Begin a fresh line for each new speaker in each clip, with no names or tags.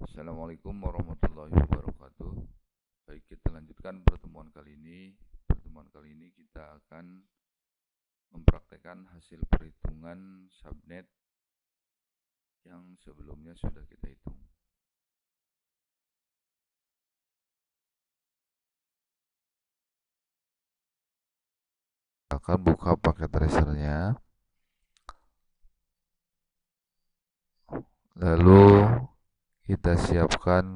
Assalamualaikum warahmatullahi wabarakatuh. Baik, kita lanjutkan pertemuan kali ini. Pertemuan kali ini kita akan mempraktekkan hasil perhitungan subnet yang sebelumnya sudah kita hitung. Akan buka paket tracernya. Lalu kita siapkan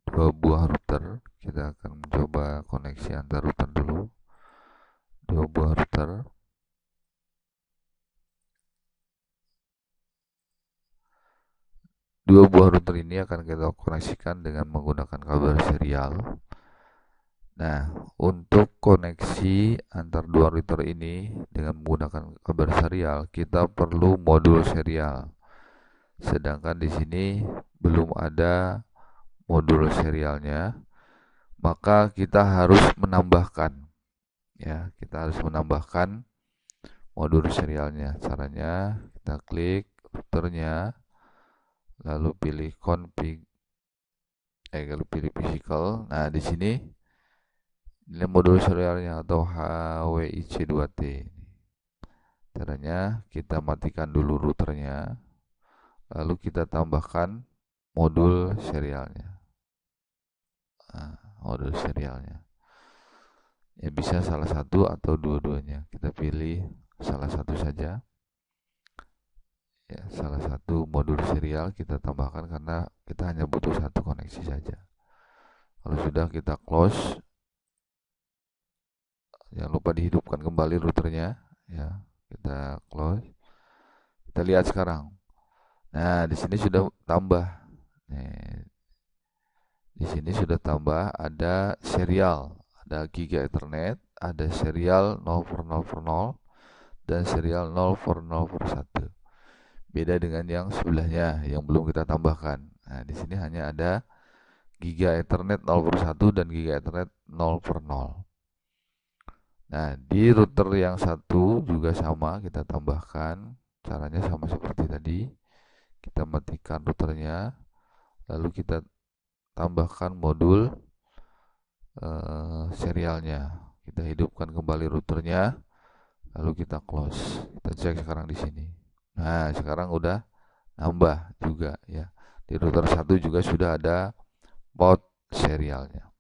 dua buah router. Kita akan mencoba koneksi antar router dulu. Dua buah router. Dua buah router ini akan kita koneksikan dengan menggunakan kabel serial. Nah, untuk koneksi antar dua router ini dengan menggunakan kabel serial, kita perlu modul serial. Sedangkan di sini belum ada modul serialnya, maka kita harus menambahkan. Ya, kita harus menambahkan modul serialnya. Caranya kita klik routernya, lalu pilih config, lalu pilih physical. Nah, di sini ini modul serialnya atau HWIC2T. Caranya kita matikan dulu routernya, lalu kita tambahkan modul serialnya. Nah, modul serialnya. Ya bisa salah satu atau dua-duanya. Kita pilih salah satu saja. Ya, salah satu modul serial kita tambahkan karena kita hanya butuh satu koneksi saja. Kalau sudah kita close, jangan lupa dihidupkan kembali routernya. Ya, kita close. Kita lihat sekarang. Nah, di sini sudah tambah. Nih, di sini sudah tambah ada serial, ada Giga Ethernet, ada serial 0/0/0 dan serial 0/0/1. Beda dengan yang sebelahnya yang belum kita tambahkan. Nah, di sini hanya ada Giga Ethernet 0/1 dan Giga Ethernet 0/0. Nah, di router yang satu juga sama, kita tambahkan. Caranya sama seperti tadi. Kita matikan routernya, lalu kita tambahkan modul serialnya. Kita hidupkan kembali routernya, lalu kita close. Kita cek sekarang di sini. Nah, sekarang udah nambah juga ya. Di router satu juga sudah ada port serialnya.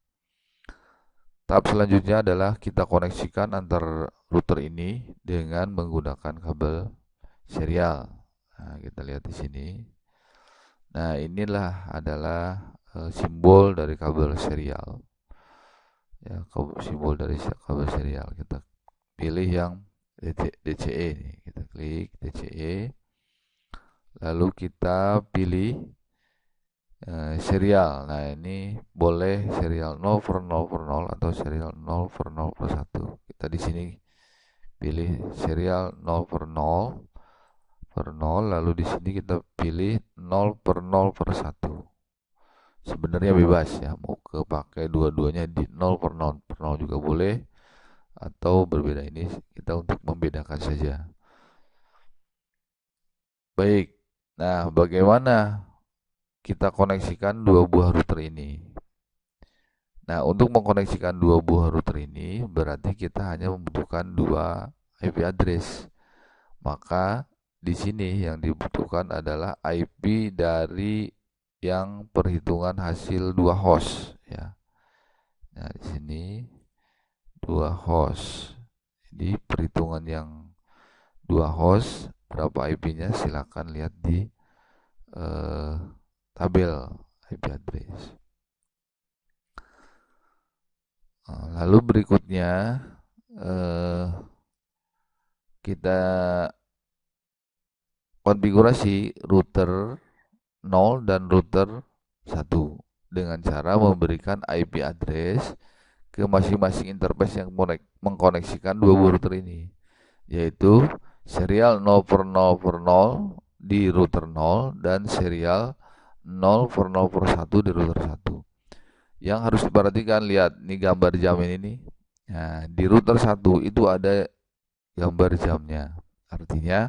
Tahap selanjutnya adalah kita koneksikan antar router ini dengan menggunakan kabel serial. Nah, kita lihat di sini. Nah, inilah adalah simbol dari kabel serial. Ya, simbol dari kabel serial. Kita pilih yang DCE nih. Kita klik DCE. Lalu kita pilih serial. Nah, ini boleh serial 0/0/0 atau serial 0/0/1. Kita di sini pilih serial 0/0/0, lalu di sini kita pilih 0/0/1. Sebenarnya bebas ya, mau pakai dua-duanya di 0/0/0 juga boleh atau berbeda. Ini kita untuk membedakan saja. Baik. Nah, bagaimana kita koneksikan dua buah router ini? Nah, untuk mengkoneksikan dua buah router ini berarti kita hanya membutuhkan dua IP address. Maka di sini yang dibutuhkan adalah IP dari yang perhitungan hasil dua host ya. Nah, di sini dua host. Jadi perhitungan yang dua host, berapa IP-nya silakan lihat di tabel IP address. Lalu berikutnya kita konfigurasi router 0 dan router 1 dengan cara memberikan IP address ke masing-masing interface yang mengkoneksikan dua buah router ini, yaitu serial 0/0/0 di router 0 dan serial 0/0/1 di router 1. Yang harus diperhatikan, lihat nih gambar jam ini. Nah, di router 1 itu ada gambar jamnya. Artinya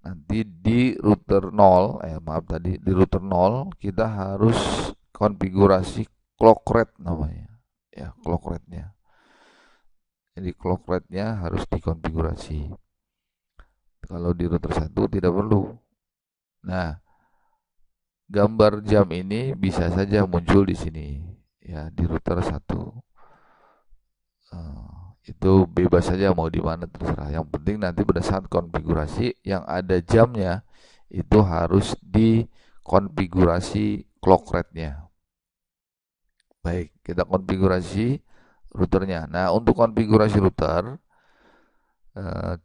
Nanti di router 0, di router 0 kita harus konfigurasi clock rate namanya. Ya, clock rate-nya. Jadi clock rate-nya harus dikonfigurasi. Kalau di router 1 tidak perlu. Nah, gambar jam ini bisa saja muncul di sini. Ya, di router 1. Itu bebas saja mau di mana terserah. Yang penting nanti pada saat konfigurasi yang ada jamnya itu harus dikonfigurasi clock rate-nya. Baik, kita konfigurasi routernya. Nah, untuk konfigurasi router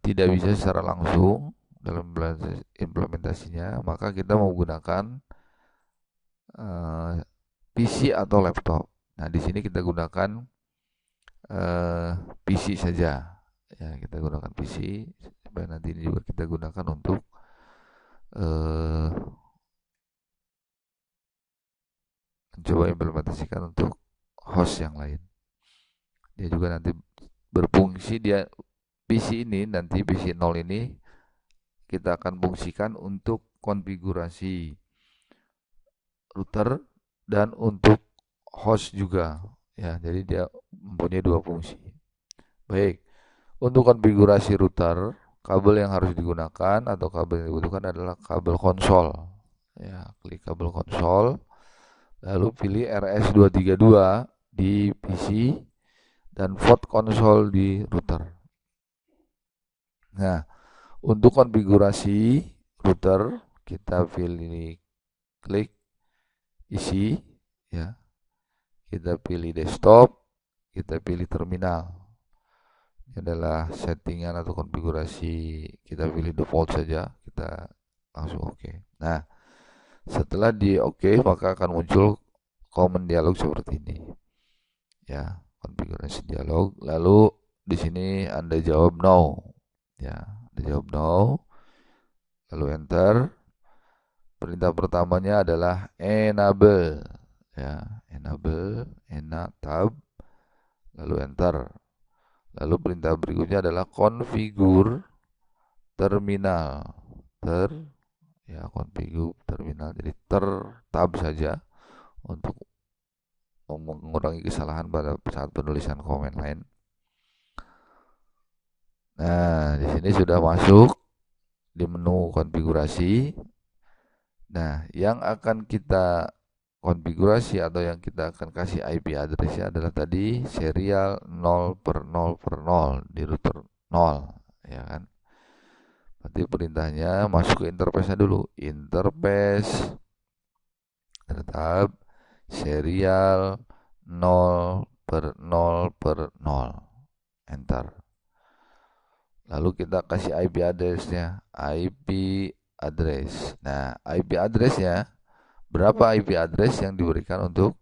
tidak bisa secara langsung dalam implementasinya, maka kita menggunakan PC atau laptop. Nah, di sini kita gunakan PC saja. Ya, kita gunakan PC supaya nanti ini juga kita gunakan untuk mencoba implementasikan untuk host yang lain. Dia juga nanti berfungsi, dia PC ini nanti PC 0 ini kita akan fungsikan untuk konfigurasi router dan untuk host juga. Ya, jadi dia mempunyai dua fungsi. Baik, untuk konfigurasi router, kabel yang harus digunakan atau kabel yang dibutuhkan adalah kabel konsol. Ya, klik kabel konsol, lalu pilih RS232 di PC dan port konsol di router. Nah, untuk konfigurasi router kita pilih klik isi, ya. Kita pilih desktop, kita pilih terminal. Ini adalah settingan atau konfigurasi, kita pilih default saja, kita langsung oke. Nah, setelah di oke, maka akan muncul command dialog seperti ini. Ya, konfigurasi dialog. Lalu di sini Anda jawab no. Ya, Anda jawab no. Lalu enter. Perintah pertamanya adalah enable. Ya, enable, tab, lalu enter. Lalu perintah berikutnya adalah configure terminal. Configure terminal. Jadi tab saja untuk mengurangi kesalahan pada saat penulisan komen lain. Nah, di sini sudah masuk di menu konfigurasi. Nah, yang akan kita konfigurasi atau yang kita akan kasih IP address-nya adalah tadi serial 0/0/0 di router 0, ya kan? Berarti perintahnya masuk ke interface-nya dulu. Interface tetap serial 0/0/0. Enter. Lalu kita kasih IP address-nya. IP address. Nah, IP address-nya berapa IP address yang diberikan untuk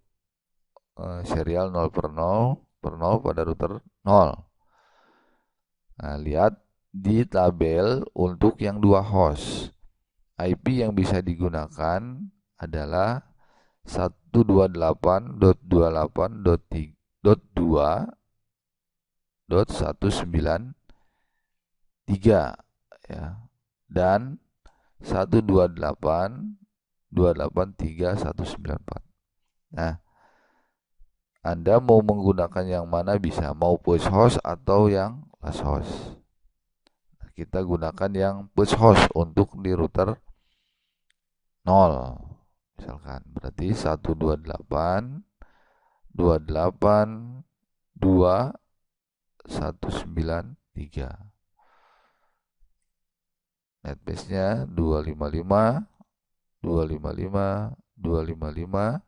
serial 0/0/0 pada router 0. Nah, lihat di tabel untuk yang dua host. IP yang bisa digunakan adalah 128.2.2.193 ya, dan 128.283.194. Nah, Anda mau menggunakan yang mana bisa, mau push host atau yang last host. Nah, kita gunakan yang push host untuk di router 0. Misalkan berarti 128.2.2.193. Netbase-nya 255 255 255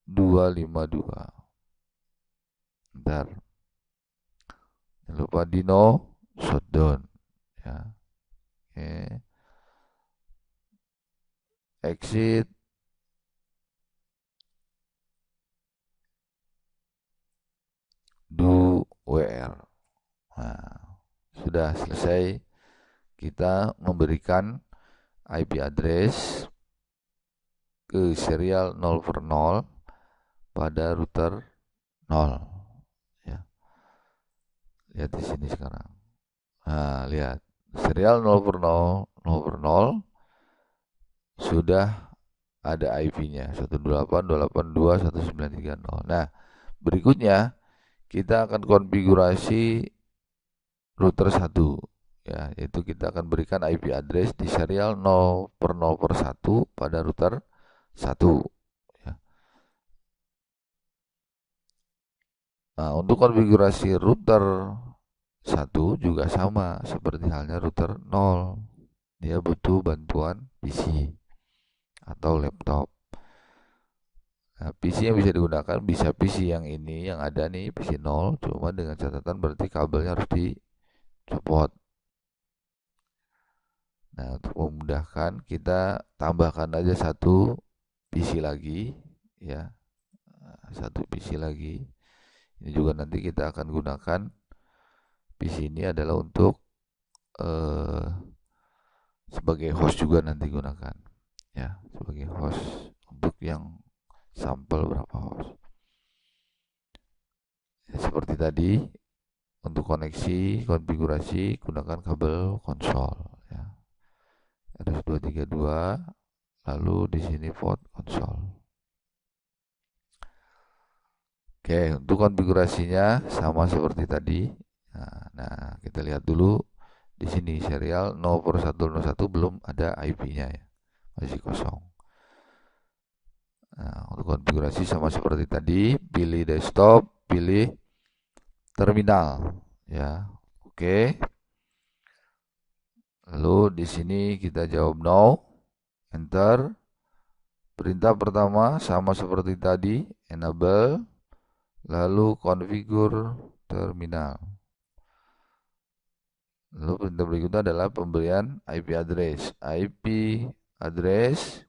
252. Bentar. Jangan lupa Dino shutdown ya. Oke. Exit. Do WR. Nah, sudah selesai kita memberikan IP address ke serial 0/0 pada router 0 ya. Lihat di sini sekarang. Nah, lihat. serial 0 per 0, 0 per 0 sudah ada IP-nya 128.282.193.0. Nah, berikutnya kita akan konfigurasi router 1 ya, yaitu kita akan berikan IP address di serial 0 per 0 per 1 pada router 1 ya. Nah, untuk konfigurasi router 1 juga sama seperti halnya router 0. Dia butuh bantuan PC atau laptop. Nah, PC yang bisa digunakan bisa PC yang ini yang ada nih, PC 0, cuma dengan catatan berarti kabelnya harus dicopot. Nah, untuk memudahkan kita tambahkan aja satu PC lagi ya. Satu PC lagi. Ini juga nanti kita akan gunakan PC ini adalah untuk sebagai host juga nanti gunakan ya, sebagai host untuk yang sampel berapa host. Ya, seperti tadi untuk koneksi konfigurasi gunakan kabel konsol ya. RS232 lalu di sini port konsol. Oke, untuk konfigurasinya sama seperti tadi. Nah, kita lihat dulu di sini serial 0 per 101 belum ada IP-nya ya, masih kosong. Nah, untuk konfigurasi sama seperti tadi, pilih desktop, pilih terminal ya. Oke. Lalu di sini kita jawab no, enter. Perintah pertama sama seperti tadi, enable, lalu configure terminal. Lalu perintah berikutnya adalah pemberian IP address. IP address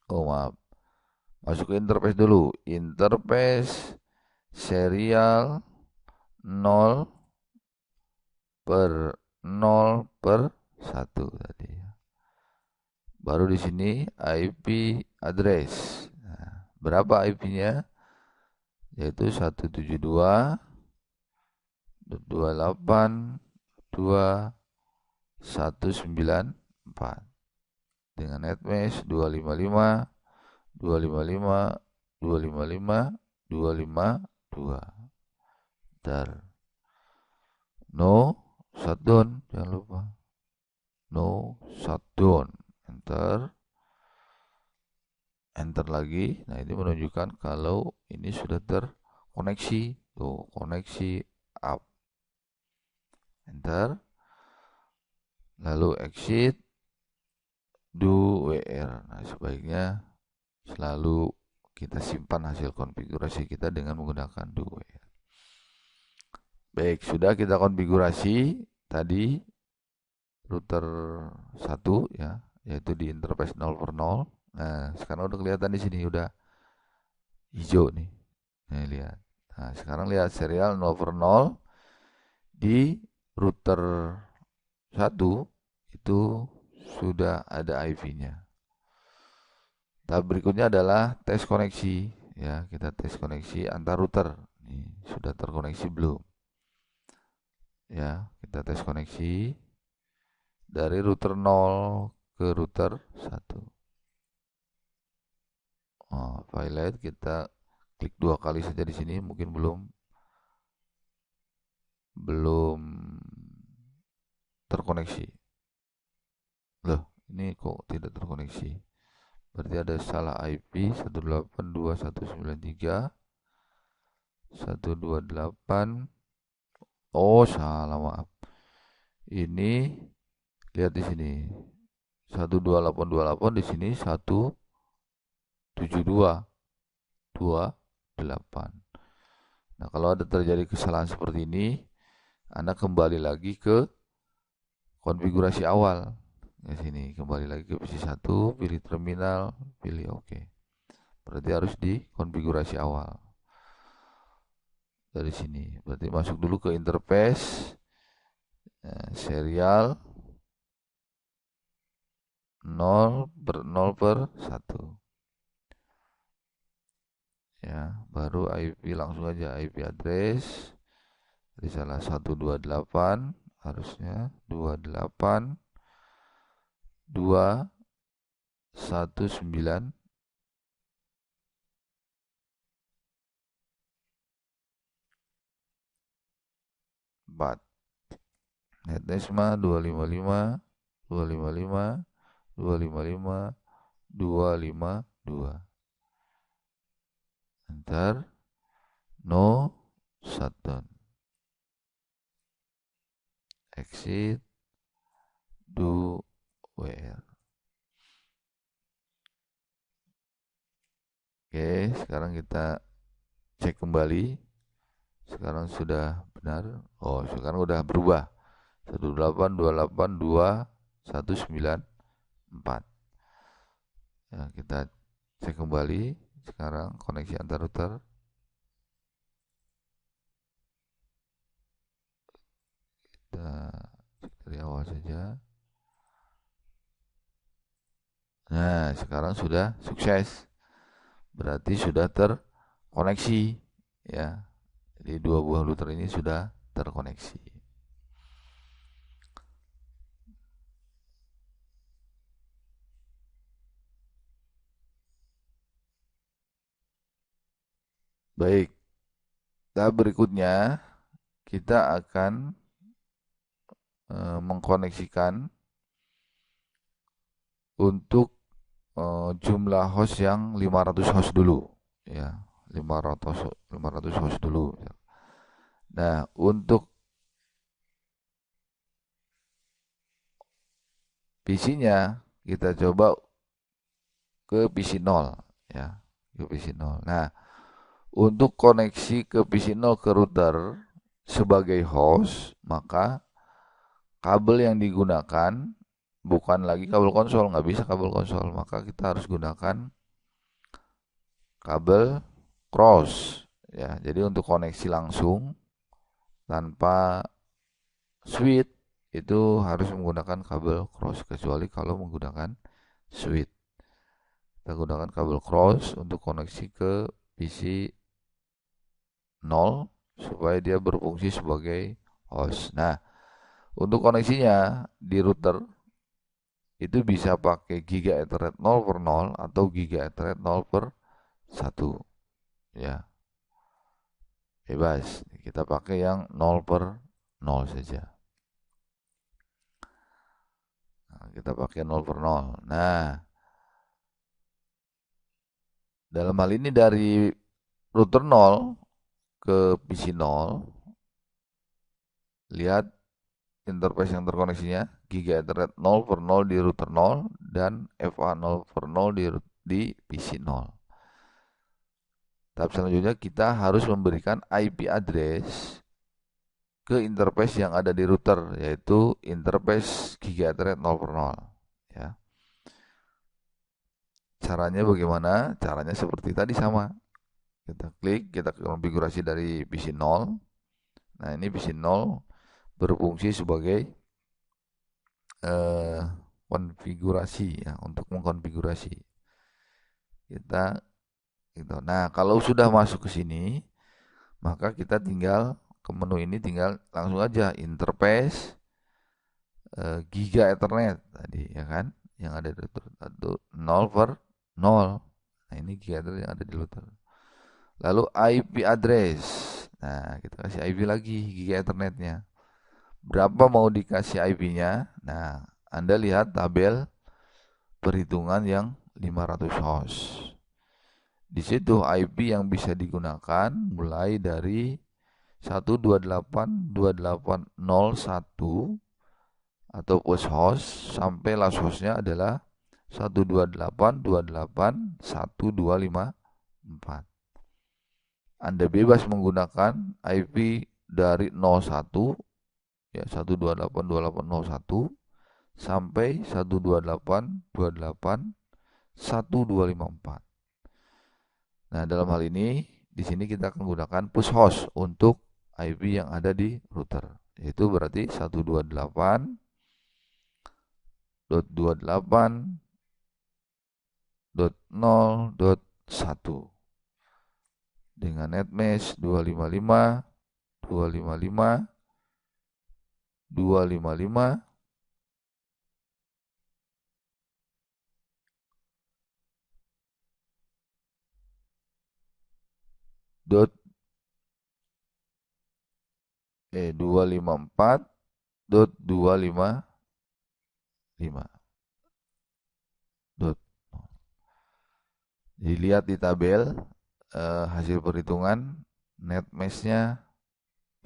maaf, masuk ke interface dulu. Interface serial 0 per 0 per 1 tadi. Baru di sini IP address. Nah, berapa IP-nya? Yaitu 172.168.2.194 dengan netmesh 255.255.255.252. Bentar. No shutdown, jangan lupa. No shutdown. Enter lagi. Nah, ini menunjukkan kalau ini sudah terkoneksi. Tuh, koneksi up. Enter. Lalu exit. Do WR. Nah, sebaiknya selalu kita simpan hasil konfigurasi kita dengan menggunakan do WR. Baik, sudah kita konfigurasi tadi router 1 ya, yaitu di interface 0 per 0. Nah, sekarang udah kelihatan di sini udah hijau nih. Nih lihat. Nah, sekarang lihat serial 0 per 0 di router 1 itu sudah ada IP-nya. Tahap berikutnya adalah tes koneksi ya, kita tes koneksi antar router. Nih, sudah terkoneksi belum? Ya, kita tes koneksi dari router 0 ke router 1. Pilot kita klik 2 kali saja di sini, mungkin belum terkoneksi. Loh, ini kok tidak terkoneksi? Berarti ada salah IP 128.2.193.128. Oh, salah, maaf. Ini lihat di sini. 12828 di sini 17228. Nah, kalau ada terjadi kesalahan seperti ini, Anda kembali lagi ke konfigurasi awal. Di sini kembali lagi ke PC 1, pilih terminal, pilih OK. Berarti harus di konfigurasi awal. Dari sini, berarti masuk dulu ke interface serial 0 per 1. ya, baru IP langsung aja IP address di salah 128 harusnya 28 219 4. Netness mah 255 255 255 252. Enter. No shutdown. Exit. Do where. Oke, sekarang kita cek kembali. Sekarang sudah benar. Oh, sekarang udah berubah. 182.2.194. Ya, kita cek kembali. Sekarang koneksi antar router. Kita cek dari awal saja. Nah, sekarang sudah sukses. Berarti sudah terkoneksi. Ya, jadi dua buah router ini sudah terkoneksi. Baik, tahap berikutnya kita akan mengkoneksikan untuk jumlah host yang 500 host dulu, ya, 500 host dulu. Nah, untuk PC-nya kita coba ke PC 0, ya, ke PC 0. Nah, untuk koneksi ke PC 0 ke router sebagai host, maka kabel yang digunakan bukan lagi kabel konsol, nggak bisa kabel konsol, maka kita harus gunakan kabel cross, ya. Jadi untuk koneksi langsung tanpa switch itu harus menggunakan kabel cross, kecuali kalau menggunakan switch. Kita gunakan kabel cross untuk koneksi ke PC 0 supaya dia berfungsi sebagai host. Nah, untuk koneksinya di router itu bisa pakai Giga Ethernet 0/0 atau Giga Ethernet 0/1, ya, bebas. Kita pakai yang 0/0 saja. Nah, kita pakai 0/0. Nah, dalam hal ini dari router 0 ke PC 0, lihat interface yang terkoneksinya Giga Ethernet 0/0 di router 0 dan FA 0/0 di PC 0. Tahap selanjutnya kita harus memberikan IP address ke interface yang ada di router, yaitu interface Giga Ethernet 0/0, ya. Caranya bagaimana? Caranya seperti tadi sama. Kita klik, kita konfigurasi dari PC 0. Nah, ini PC 0 berfungsi sebagai konfigurasi, ya, untuk mengkonfigurasi. Kita gitu. Nah, kalau sudah masuk ke sini, maka kita tinggal ke menu ini, tinggal langsung aja interface Giga Ethernet tadi, ya kan, yang ada di router 0/0. Nah, ini Giga Ethernet yang ada di router. Lalu IP address. Nah, kita kasih IP lagi Giga Ethernetnya. Berapa mau dikasih IP-nya? Nah, Anda lihat tabel perhitungan yang 500 host. Di situ IP yang bisa digunakan mulai dari 128.28.01 atau post host sampai last hostnya adalah 128.28.1254. Anda bebas menggunakan IP dari 01, ya, 128.28.01 sampai 128.28.1254. Nah, dalam hal ini di sini kita akan menggunakan push host untuk IP yang ada di router, yaitu berarti 128.28.0.1. dengan net mesh 255 255 255 dot 254.255 dot. Dilihat di tabel hasil perhitungan net mesh-nya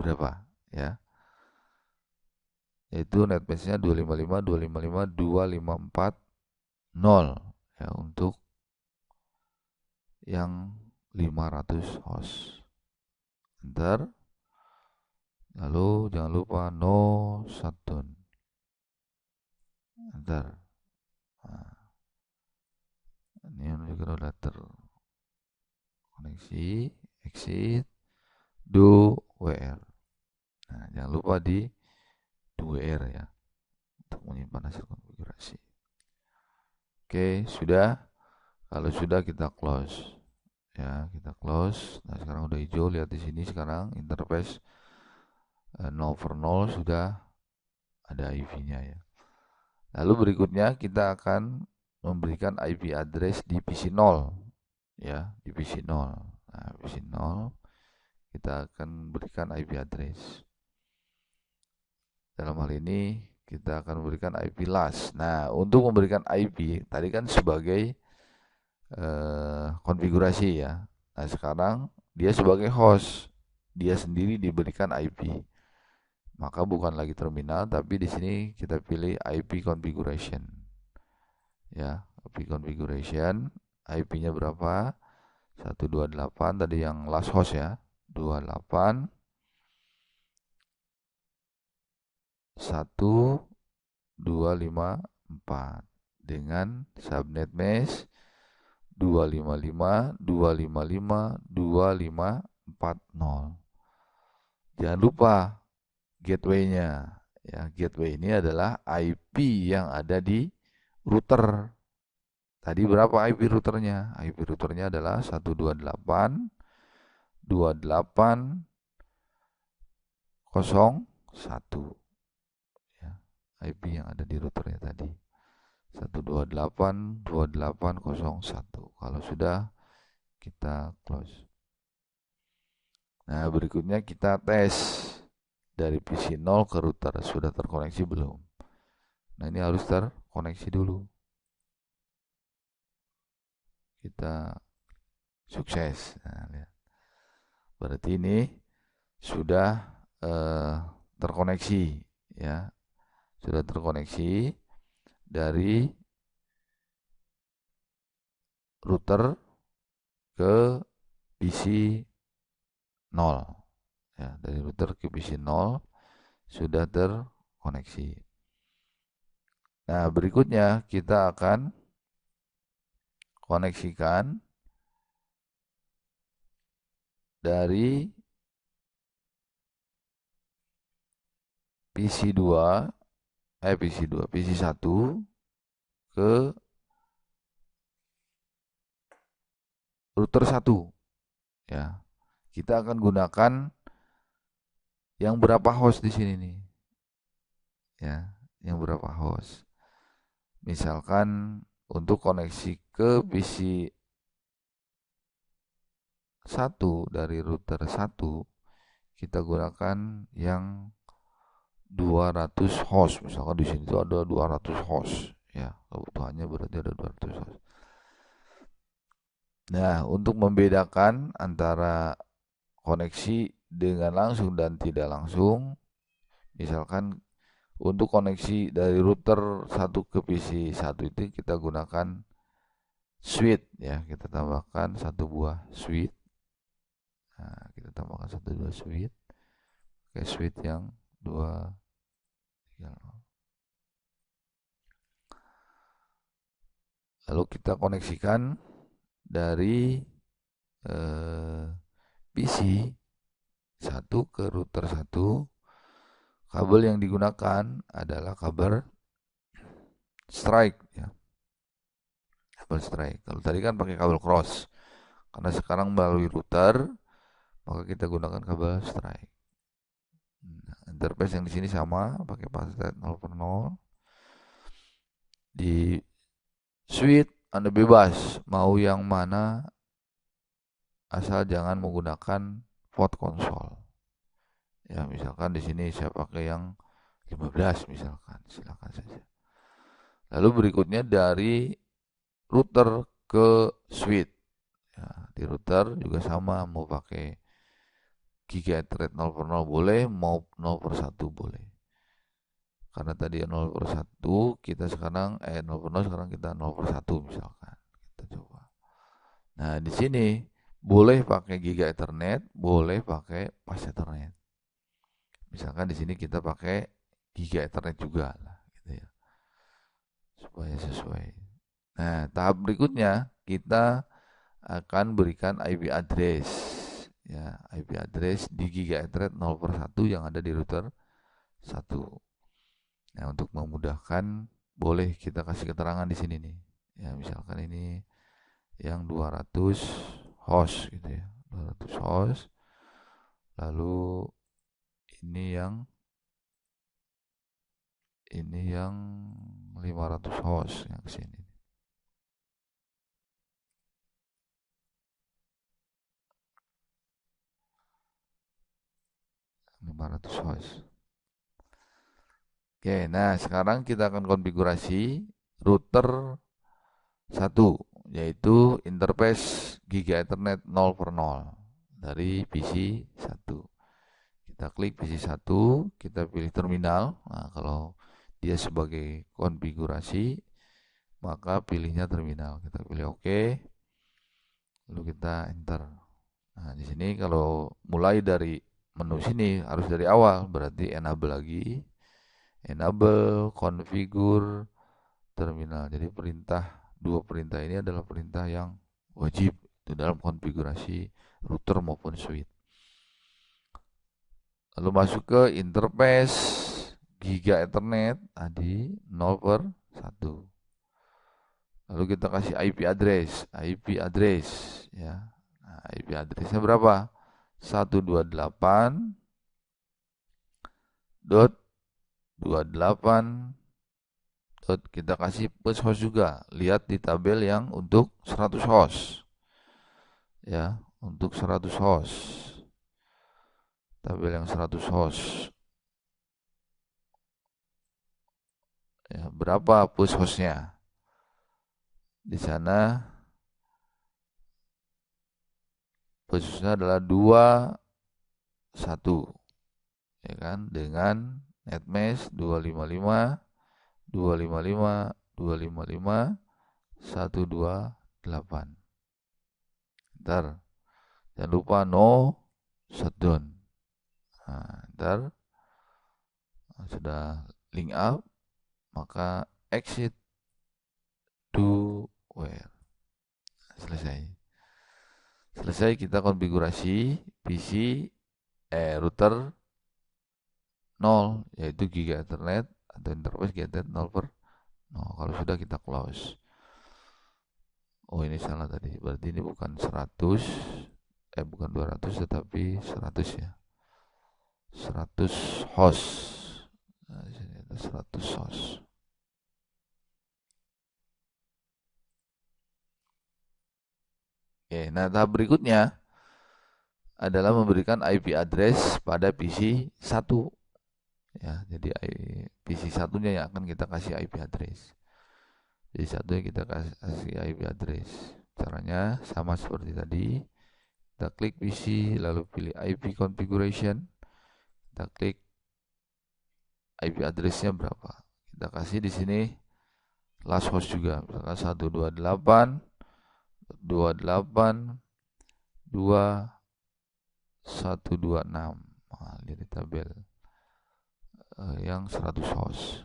berapa ya. Yaitu net mesh-nya 255 255 254 0 ya untuk yang 500 host. Enter. Lalu jangan lupa no shutdown. Enter. Nah, ini juga udah terkoneksi. Exit. Do WR. Nah, jangan lupa di do WR ya untuk menyimpan hasil konfigurasi. Oke, sudah. Kalau sudah kita close. Ya, kita close. Nah, sekarang udah hijau. Lihat di sini sekarang interface 0/0 sudah ada IP-nya ya. Lalu berikutnya kita akan memberikan IP address di PC 0 ya, di PC 0. Nah, PC 0 kita akan berikan IP address. Dalam hal ini kita akan memberikan IP last. Nah, untuk memberikan IP tadi kan sebagai konfigurasi ya. Nah, sekarang dia sebagai host, dia sendiri diberikan IP. Maka bukan lagi terminal, tapi di sini kita pilih IP configuration. Ya, IP configuration, IP-nya berapa? 128 tadi yang last host ya. 28 1254 dengan subnet mesh 255 255 2540. Jangan lupa gateway-nya ya. Gateway ini adalah IP yang ada di router. Tadi berapa IP routernya? IP routernya adalah 128 2801 ya. IP yang ada di routernya tadi 128 2801. Kalau sudah kita close. Nah, berikutnya kita tes dari PC 0 ke router, sudah terkoneksi belum? Nah, ini harus terkoneksi dulu. Kita sukses. Nah, lihat. Berarti ini sudah terkoneksi ya. Sudah terkoneksi dari router ke PC 0 ya, dari router ke PC 0 sudah terkoneksi. Nah, berikutnya kita akan koneksikan dari PC 1 ke router 1 ya. Kita akan gunakan yang berapa host di sini nih ya, yang berapa host. Misalkan untuk koneksi ke PC 1 dari router 1 kita gunakan yang 200 host. Misalkan di sini tuh ada 200 host ya, kebutuhannya berarti ada 200 host. Nah, untuk membedakan antara koneksi dengan langsung dan tidak langsung, misalkan untuk koneksi dari router 1 ke PC 1 itu kita gunakan switch ya, kita tambahkan satu buah switch. Nah, kita tambahkan satu buah switch. Oke, switch yang 2 3. Lalu kita koneksikan dari PC 1 ke router 1. Kabel yang digunakan adalah kabel strike ya. Kabel strike. Kalau tadi kan pakai kabel cross. Karena sekarang melalui router, maka kita gunakan kabel strike. Nah, interface yang di sini sama, pakai password 0/0. Di switch Anda bebas mau yang mana, asal jangan menggunakan port konsol. Ya, misalkan di sini saya pakai yang 15 misalkan, silakan saja. Lalu berikutnya dari router ke switch. Ya, di router juga sama, mau pakai Giga Ethernet 0/0 boleh, mau 0/1 boleh. Karena tadi 0/1, kita sekarang 0/0, sekarang kita 0/1 misalkan. Kita coba. Nah, di sini boleh pakai Giga Ethernet, boleh pakai Fast Ethernet. Misalkan di sini kita pakai Giga Ethernet juga lah, gitu ya. Supaya sesuai. Nah, tahap berikutnya kita akan berikan IP address, ya, IP address di Giga Ethernet 0/1 yang ada di router 1. Nah, untuk memudahkan boleh kita kasih keterangan di sini nih. Ya, misalkan ini yang 200 host gitu ya. 200 host. Lalu ini yang 500 host yang ke sini. 500 host. Oke, nah sekarang kita akan konfigurasi router 1, yaitu interface Giga Ethernet 0/0 dari PC 1. Kita klik PC 1, kita pilih terminal. Nah, kalau dia sebagai konfigurasi, maka pilihnya terminal. Kita pilih OK, lalu kita enter. Nah, di sini kalau mulai dari menu sini harus dari awal, berarti enable lagi. Enable, configure, terminal. Jadi dua perintah ini adalah perintah yang wajib di dalam konfigurasi router maupun switch. Lalu masuk ke interface Giga Ethernet tadi 0/1. Lalu kita kasih IP address ya. Nah, IP addressnya berapa? 128.28. Kita kasih plus host juga. Lihat di tabel yang untuk 100 host. Ya, untuk 100 host. Tabel yang 100 host. Ya, berapa push hostnya? Di sana push hostnya adalah 21, ya kan? Dengan netmesh 255.255.255.128. Ntar jangan lupa no shutdown. Nah, ntar sudah link up, maka exit do where. Selesai kita konfigurasi PC router 0, yaitu Giga Ethernet atau interface Giga Ethernet 0/0. Kalau sudah kita close. Oh, ini salah tadi. Berarti ini bukan 100, bukan 200 tetapi 100 ya. 100 host. Nah, di sini ada 100 host. Oke, nah tahap berikutnya adalah memberikan IP address pada PC 1. Ya, jadi PC satunya yang akan kita kasih IP address. Jadi satunya kita kasih IP address. Caranya sama seperti tadi. Kita klik PC, lalu pilih IP configuration. Kita klik IP addressnya berapa. Kita kasih di sini last host juga, misalkan 128.2.126. Nah, lihat di tabel yang 100 host.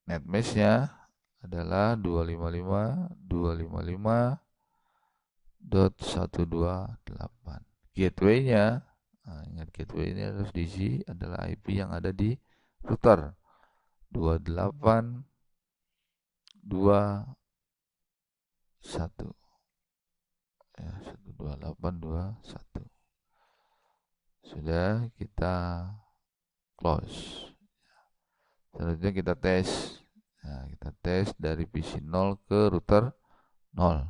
Netmesh-nya adalah 255.255.128. Gateway-nya, nah, ingat gateway ini harus diisi adalah IP yang ada di router 28.2.1. ya, 128.21. Sudah kita close. Selanjutnya kita tes. Nah, kita tes dari PC 0 ke router 0.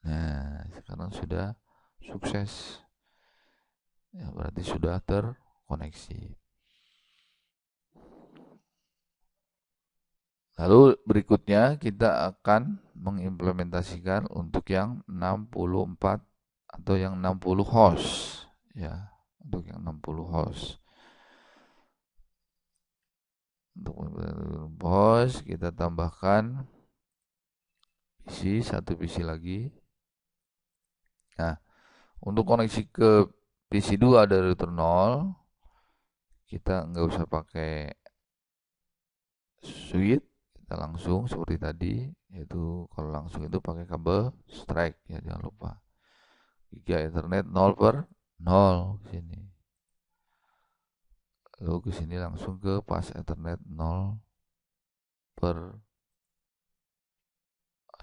Nah, sekarang sudah sukses. Ya, berarti sudah terkoneksi. Lalu berikutnya kita akan mengimplementasikan untuk yang 64 atau yang 60 host. Ya, untuk yang 60 host. Untuk host kita tambahkan satu PC lagi. Nah, untuk koneksi ke PC 2 dari router 0, kita nggak usah pakai switch, kita langsung seperti tadi, yaitu kalau langsung itu pakai kabel strike ya, jangan lupa. Giga Ethernet 0 per 0 sini. Lalu ke sini langsung ke pas Ethernet 0 per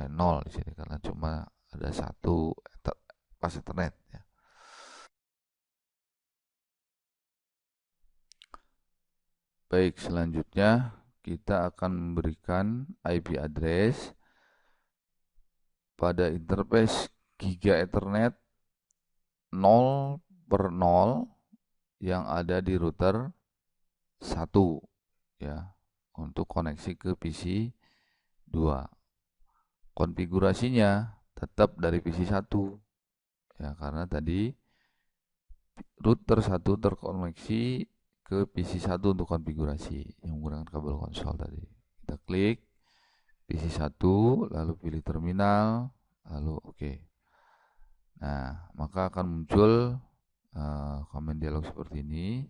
0 di sini karena cuma ada satu pas Ethernet ya. Baik, selanjutnya kita akan memberikan IP address pada interface Giga Ethernet 0 per 0 yang ada di router 1 ya, untuk koneksi ke PC 2. Konfigurasinya tetap dari PC 1 ya, karena tadi router 1 terkoneksi ke PC 1 untuk konfigurasi yang menggunakan kabel konsol tadi. Kita klik PC 1, lalu pilih terminal, lalu oke. Nah, maka akan muncul komen dialog seperti ini.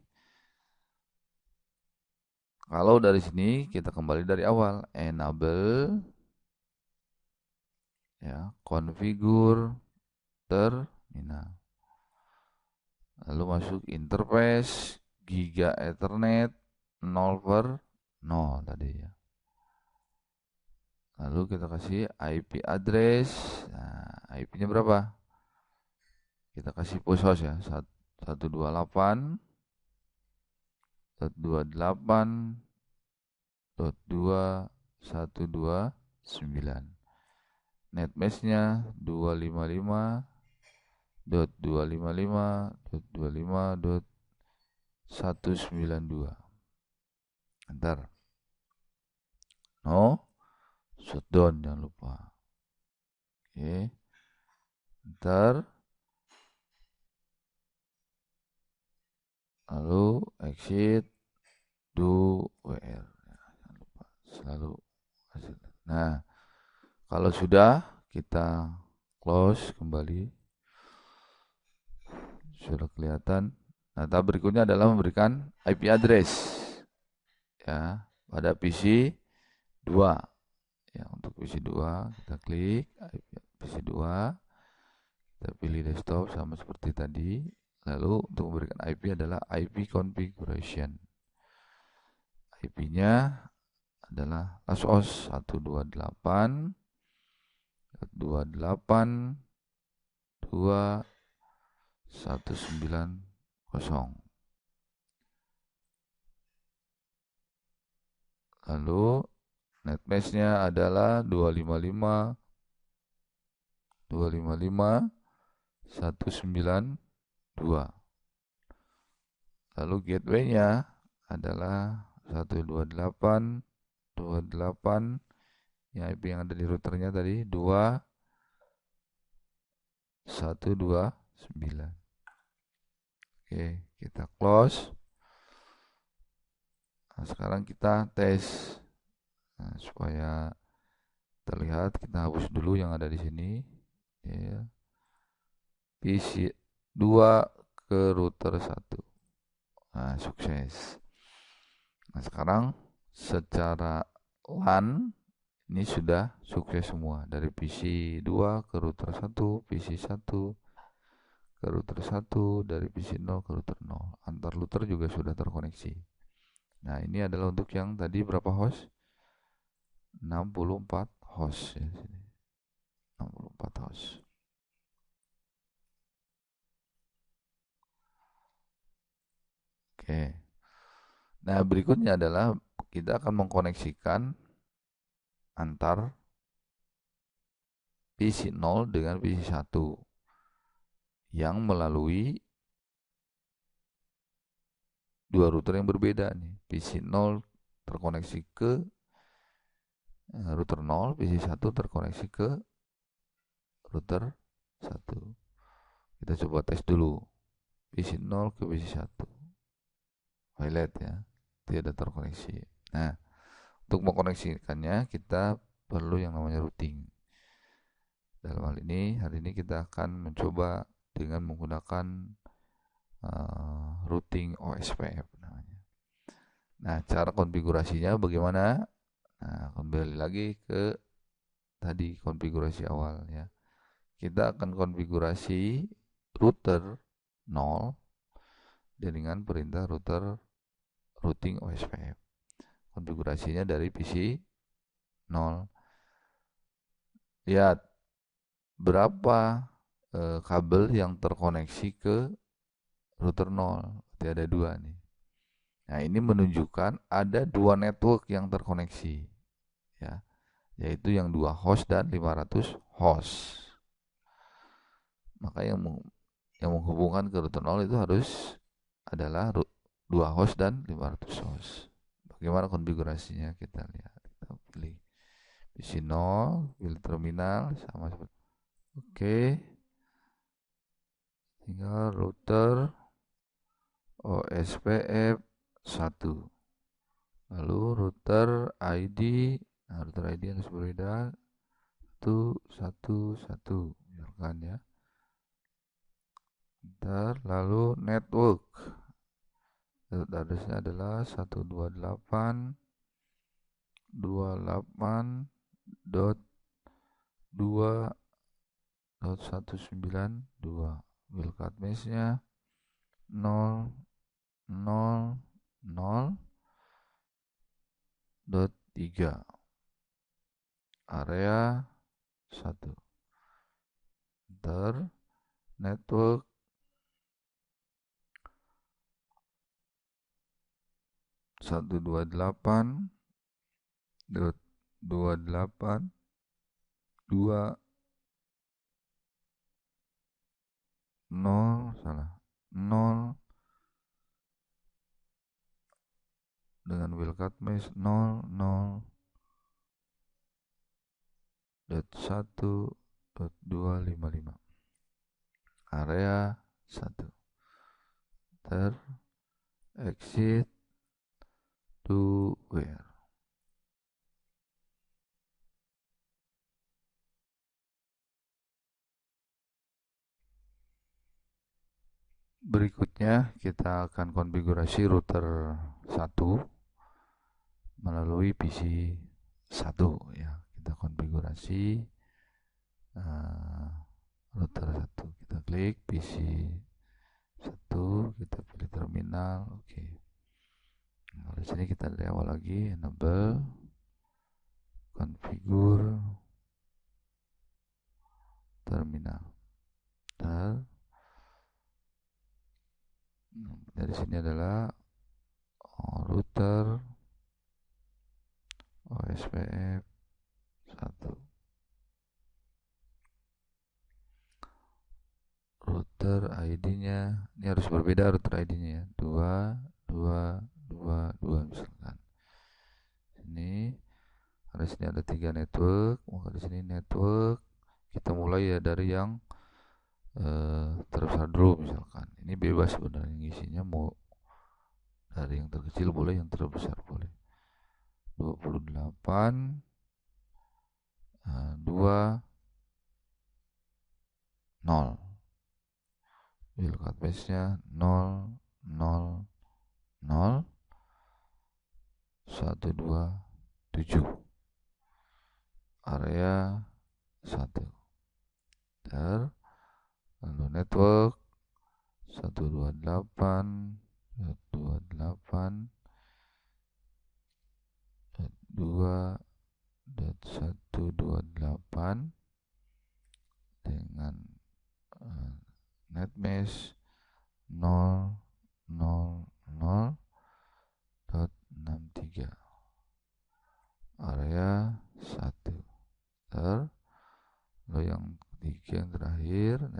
Kalau dari sini kita kembali dari awal, enable ya, configure terminal. Lalu masuk interface Giga Ethernet 0 per 0 tadi ya. Lalu kita kasih IP address. Nah, IP-nya berapa? Kita kasih push host ya, 128.2.129. Net mesh-nya 255.255.25.192. Ntar. No, shutdown jangan lupa. Oke. Ntar. Lalu exit do WR. Jangan lupa. Selalu hasil. Nah, kalau sudah kita close kembali. Sudah kelihatan. Nah, tahap berikutnya adalah memberikan IP address ya pada PC 2. Ya, untuk PC 2 kita klik PC 2. Kita pilih desktop sama seperti tadi. Lalu untuk memberikan IP adalah IP configuration. IP-nya adalah LastOS 128.2.190. Lalu net mesh-nya adalah 255.192. Lalu gateway-nya adalah 128.28 yang IP yang ada di routernya tadi 2.129. Oke, kita close. Nah, sekarang kita tes. Nah, supaya terlihat, kita hapus dulu yang ada di sini. Ya. PC 2 ke router 1. Nah, sukses. Nah, sekarang secara LAN ini sudah sukses semua. Dari PC 2 ke router 1, PC 1 ke router 1, dari PC 0 ke router 0. Antar router juga sudah terkoneksi. Nah, ini adalah untuk yang tadi berapa host? 64 host ya, sini. 64. 4 host. Oke. Nah, berikutnya adalah kita akan mengkoneksikan antar PC 0 dengan PC 1 yang melalui dua router yang berbeda nih. PC 0 terkoneksi ke router 0, PC 1 terkoneksi ke router 1. Kita coba tes dulu. PC 0 ke PC 1. Highlight ya. Tidak terkoneksi. Nah, untuk mengkoneksikannya kita perlu yang namanya routing. Dalam hal ini, hari ini kita akan mencoba dengan menggunakan routing OSPF namanya. Nah, cara konfigurasinya bagaimana? Nah, kembali lagi ke tadi konfigurasi awal ya. Kita akan konfigurasi router 0 dengan perintah routing OSPF. Konfigurasinya dari PC 0. Lihat berapa kabel yang terkoneksi ke router 0. Berarti ada 2 nih. Nah, ini menunjukkan ada 2 network yang terkoneksi ya, yaitu yang 2 host dan 500 host. Maka yang menghubungkan ke router 0 itu harus adalah 2 host dan 500 host. Bagaimana konfigurasinya kita lihat. Kita pilih PC 0, pilih terminal sama seperti. Oke. Tinggal router OSPF 1. Lalu router ID, nah router ID yang berbeda 111 misalkan ya. Bentar, lalu network. Addressnya adalah 128.2.2.192. Wildcard mesh-nya 0.0.0.3. Area 1. Enter network 128.2.2 0 dengan wildcard mesh 0.0.1.255. Area 1. Enter exit to where. Berikutnya kita akan konfigurasi router 1 melalui PC 1 ya. Kita konfigurasi router 1. Kita klik PC 1, kita pilih terminal. Oke. Nah, di sini kita dari awal lagi enable configure terminal. Dari sini adalah router OSPF 1. Router ID-nya ini harus berbeda, router ID-nya ya. 2222 misalkan. Ini di sini ada 3 network, maka di sini network kita mulai ya dari yang terbesar dulu misalkan. Ini bebas sebenarnya ngisinya, mau dari yang terkecil boleh, yang terbesar boleh. 28 2 0. Wildcard mesh-nya 0 0 0 127. Area 1. Lalu network 128.2.128.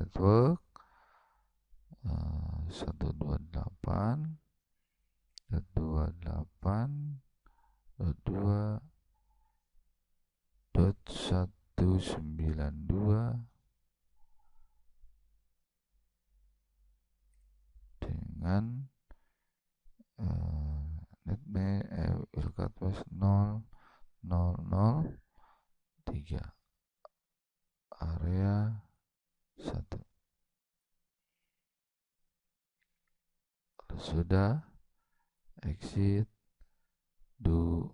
network 128.2.2.192 dengan netmask 00003 area 1. Kalau sudah, exit do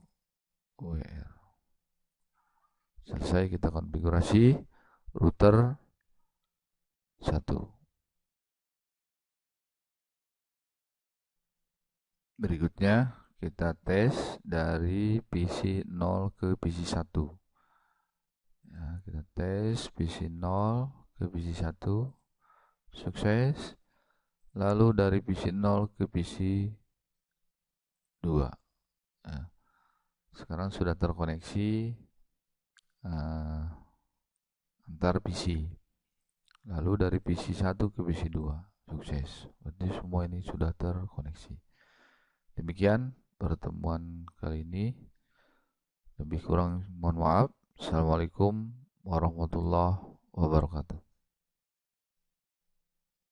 WR. Selesai, kita konfigurasi router 1. Berikutnya kita tes dari PC 0 ke PC 1. Ya, kita tes PC 0 ke PC 1, sukses. Lalu dari PC 0 ke PC 2. Ya, sekarang sudah terkoneksi antar PC. Lalu dari PC 1 ke PC 2, sukses. Berarti semua ini sudah terkoneksi. Demikian pertemuan kali ini. Lebih kurang mohon maaf. Assalamualaikum warahmatullahi wabarakatuh.